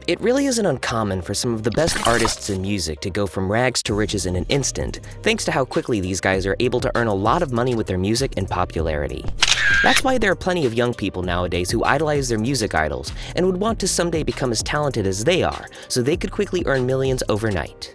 It really isn't uncommon for some of the best artists in music to go from rags to riches in an instant, thanks to how quickly these guys are able to earn a lot of money with their music and popularity. That's why there are plenty of young people nowadays who idolize their music idols and would want to someday become as talented as they are, so they could quickly earn millions overnight.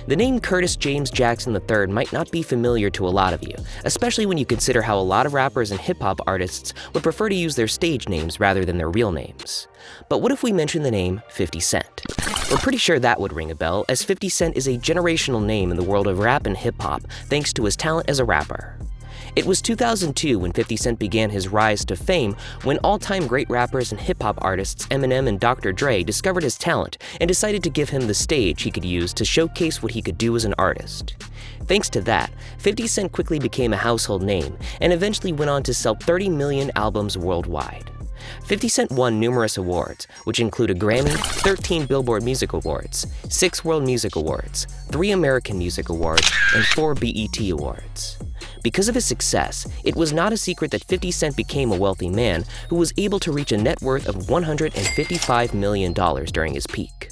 The name Curtis James Jackson III might not be familiar to a lot of you, especially when you consider how a lot of rappers and hip-hop artists would prefer to use their stage names rather than their real names. But what if we mention the name 50 Cent? We're pretty sure that would ring a bell, as 50 Cent is a generational name in the world of rap and hip-hop thanks to his talent as a rapper. It was 2002 when 50 Cent began his rise to fame, when all-time great rappers and hip-hop artists Eminem and Dr. Dre discovered his talent and decided to give him the stage he could use to showcase what he could do as an artist. Thanks to that, 50 Cent quickly became a household name and eventually went on to sell 30 million albums worldwide. 50 Cent won numerous awards, which include a Grammy, 13 Billboard Music Awards, 6 World Music Awards, 3 American Music Awards, and 4 BET Awards. Because of his success, it was not a secret that 50 Cent became a wealthy man who was able to reach a net worth of $155 million during his peak.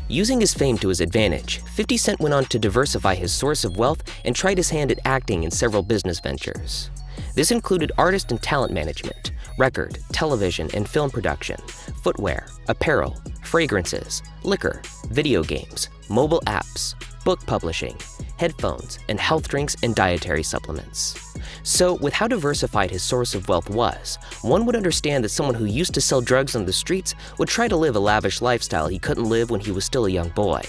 Using his fame to his advantage, 50 Cent went on to diversify his source of wealth and tried his hand at acting in several business ventures. This included artist and talent management, record, television, and film production, footwear, apparel, fragrances, liquor, video games, mobile apps, book publishing, headphones, and health drinks and dietary supplements. So, with how diversified his source of wealth was, one would understand that someone who used to sell drugs on the streets would try to live a lavish lifestyle he couldn't live when he was still a young boy.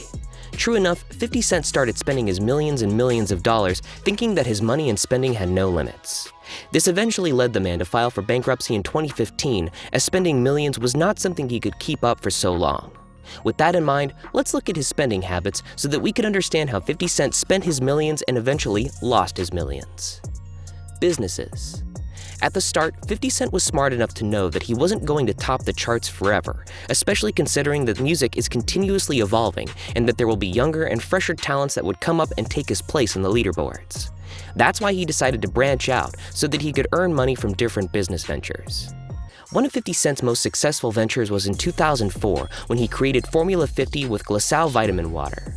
True enough, 50 Cent started spending his millions and millions of dollars thinking that his money and spending had no limits. This eventually led the man to file for bankruptcy in 2015, as spending millions was not something he could keep up for so long. With that in mind, let's look at his spending habits so that we can understand how 50 Cent spent his millions and eventually lost his millions. Businesses. At the start, 50 Cent was smart enough to know that he wasn't going to top the charts forever, especially considering that music is continuously evolving and that there will be younger and fresher talents that would come up and take his place in the leaderboards. That's why he decided to branch out so that he could earn money from different business ventures. One of 50 Cent's most successful ventures was in 2004 when he created Formula 50 with Glisal vitamin water.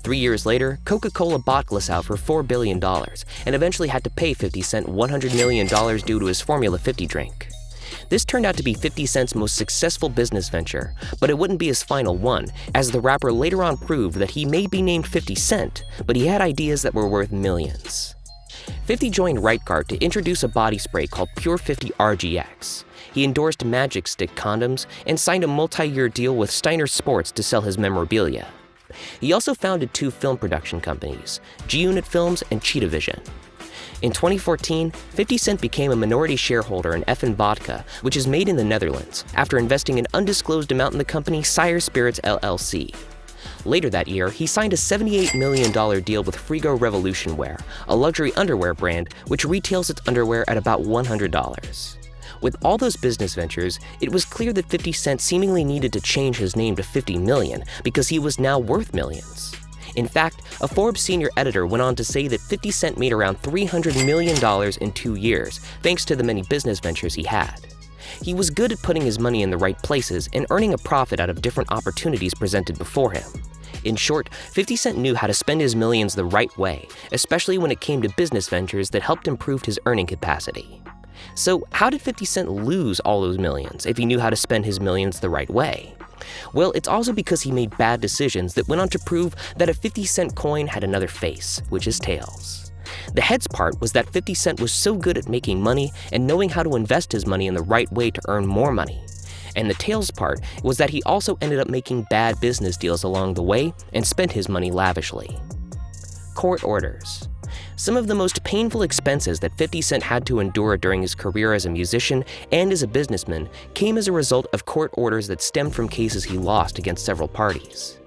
3 years later, Coca-Cola bought Glisal for $4 billion and eventually had to pay 50 Cent $100 million due to his Formula 50 drink. This turned out to be 50 Cent's most successful business venture, but it wouldn't be his final one, as the rapper later on proved that he may be named 50 Cent, but he had ideas that were worth millions. 50 joined Right Guard to introduce a body spray called Pure 50 RGX. He endorsed Magic Stick condoms and signed a multi-year deal with Steiner Sports to sell his memorabilia. He also founded 2 film production companies, G-Unit Films and Cheetah Vision. In 2014, 50 Cent became a minority shareholder in Effin Vodka, which is made in the Netherlands, after investing an undisclosed amount in the company Sire Spirits LLC. Later that year, he signed a $78 million deal with Frigo Revolution Wear, a luxury underwear brand which retails its underwear at about $100. With all those business ventures, it was clear that 50 Cent seemingly needed to change his name to 50 Million because he was now worth millions. In fact, a Forbes senior editor went on to say that 50 Cent made around $300 million in 2 years, thanks to the many business ventures he had. He was good at putting his money in the right places and earning a profit out of different opportunities presented before him. In short, 50 Cent knew how to spend his millions the right way, especially when it came to business ventures that helped improve his earning capacity. So how did 50 Cent lose all those millions if he knew how to spend his millions the right way? Well, it's also because he made bad decisions that went on to prove that a 50 cent coin had another face, which is tails. The heads part was that 50 Cent was so good at making money and knowing how to invest his money in the right way to earn more money. And the tails part was that he also ended up making bad business deals along the way and spent his money lavishly. Court orders. Some of the most painful expenses that 50 Cent had to endure during his career as a musician and as a businessman came as a result of court orders that stemmed from cases he lost against several parties.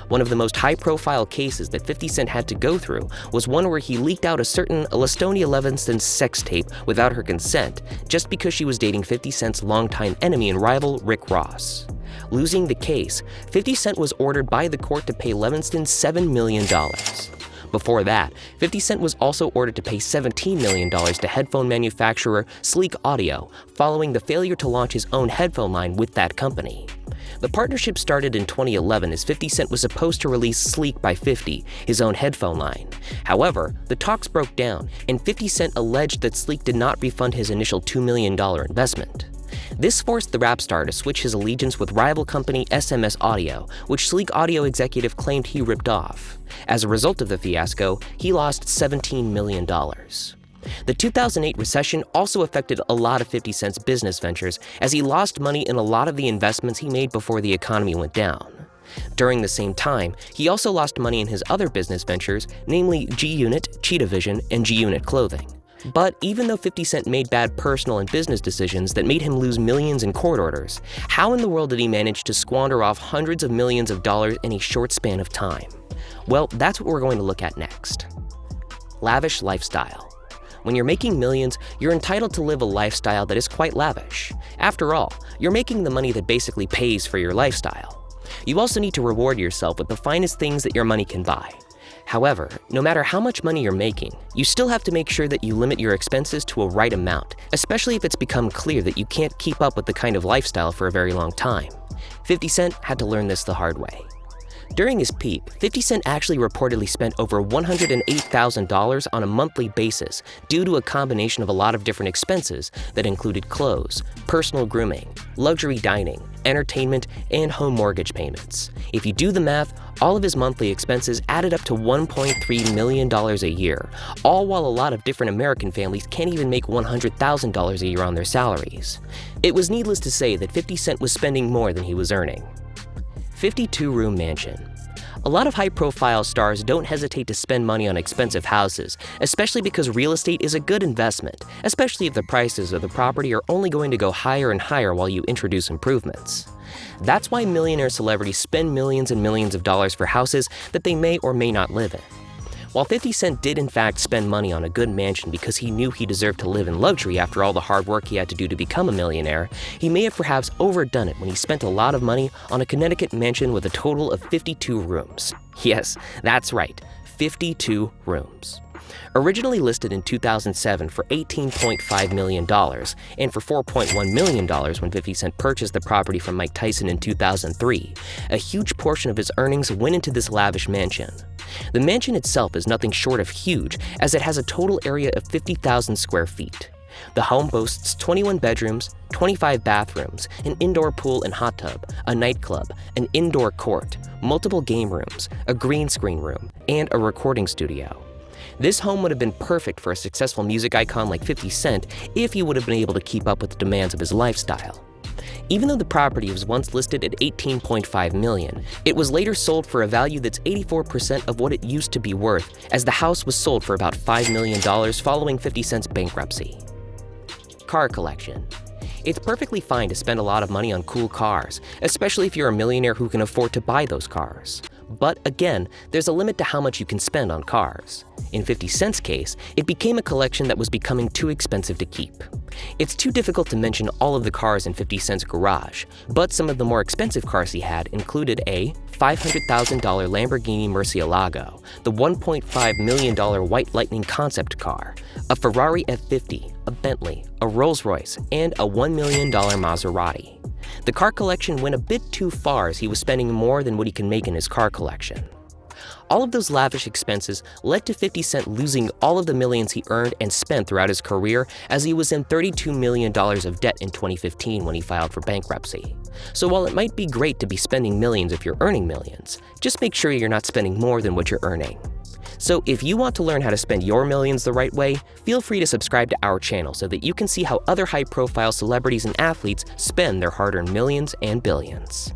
One of the most high-profile cases that 50 Cent had to go through was one where he leaked out a certain Lastonia Levinston's sex tape without her consent just because she was dating 50 Cent's longtime enemy and rival, Rick Ross. Losing the case, 50 Cent was ordered by the court to pay Levinston $7 million. Before that, 50 Cent was also ordered to pay $17 million to headphone manufacturer Sleek Audio following the failure to launch his own headphone line with that company. The partnership started in 2011 as 50 Cent was supposed to release Sleek by 50, his own headphone line. However, the talks broke down, and 50 Cent alleged that Sleek did not refund his initial $2 million investment. This forced the rap star to switch his allegiance with rival company SMS Audio, which Sleek audio executive claimed he ripped off. As a result of the fiasco, he lost $17 million. The 2008 recession also affected a lot of 50 Cent's business ventures, as he lost money in a lot of the investments he made before the economy went down. During the same time, he also lost money in his other business ventures, namely G-Unit, Cheetah Vision, and G-Unit Clothing. But even though 50 Cent made bad personal and business decisions that made him lose millions in court orders, how in the world did he manage to squander off hundreds of millions of dollars in a short span of time? Well, that's what we're going to look at next. Lavish lifestyle. When you're making millions, you're entitled to live a lifestyle that is quite lavish. After all, you're making the money that basically pays for your lifestyle. You also need to reward yourself with the finest things that your money can buy. However, no matter how much money you're making, you still have to make sure that you limit your expenses to a right amount, especially if it's become clear that you can't keep up with the kind of lifestyle for a very long time. 50 Cent had to learn this the hard way. During his peak, 50 Cent actually reportedly spent over $108,000 on a monthly basis due to a combination of a lot of different expenses that included clothes, personal grooming, luxury dining, entertainment, and home mortgage payments. If you do the math, all of his monthly expenses added up to $1.3 million a year, all while a lot of different American families can't even make $100,000 a year on their salaries. It was needless to say that 50 Cent was spending more than he was earning. 52-room mansion. A lot of high-profile stars don't hesitate to spend money on expensive houses, especially because real estate is a good investment, especially if the prices of the property are only going to go higher and higher while you introduce improvements. That's why millionaire celebrities spend millions and millions of dollars for houses that they may or may not live in. While 50 Cent did in fact spend money on a good mansion because he knew he deserved to live in luxury after all the hard work he had to do to become a millionaire, he may have perhaps overdone it when he spent a lot of money on a Connecticut mansion with a total of 52 rooms. Yes, that's right, 52 rooms. Originally listed in 2007 for $18.5 million and for $4.1 million when 50 Cent purchased the property from Mike Tyson in 2003, a huge portion of his earnings went into this lavish mansion. The mansion itself is nothing short of huge, as it has a total area of 50,000 square feet. The home boasts 21 bedrooms, 25 bathrooms, an indoor pool and hot tub, a nightclub, an indoor court, multiple game rooms, a green screen room, and a recording studio. This home would have been perfect for a successful music icon like 50 Cent if he would have been able to keep up with the demands of his lifestyle. Even though the property was once listed at $18.5 million, it was later sold for a value that's 84% of what it used to be worth, as the house was sold for about $5 million following 50 Cent's bankruptcy. Car collection. It's perfectly fine to spend a lot of money on cool cars, especially if you're a millionaire who can afford to buy those cars. But again, there's a limit to how much you can spend on cars. In 50 Cent's case, it became a collection that was becoming too expensive to keep. It's too difficult to mention all of the cars in 50 Cent's garage, but some of the more expensive cars he had included a $500,000 Lamborghini Murcielago, the $1.5 million White Lightning concept car, a Ferrari F50, a Bentley, a Rolls-Royce, and a $1 million Maserati. The car collection went a bit too far as he was spending more than what he can make in his car collection. All of those lavish expenses led to 50 Cent losing all of the millions he earned and spent throughout his career, as he was in $32 million of debt in 2015 when he filed for bankruptcy. So while it might be great to be spending millions if you're earning millions, just make sure you're not spending more than what you're earning. So if you want to learn how to spend your millions the right way, feel free to subscribe to our channel so that you can see how other high-profile celebrities and athletes spend their hard-earned millions and billions.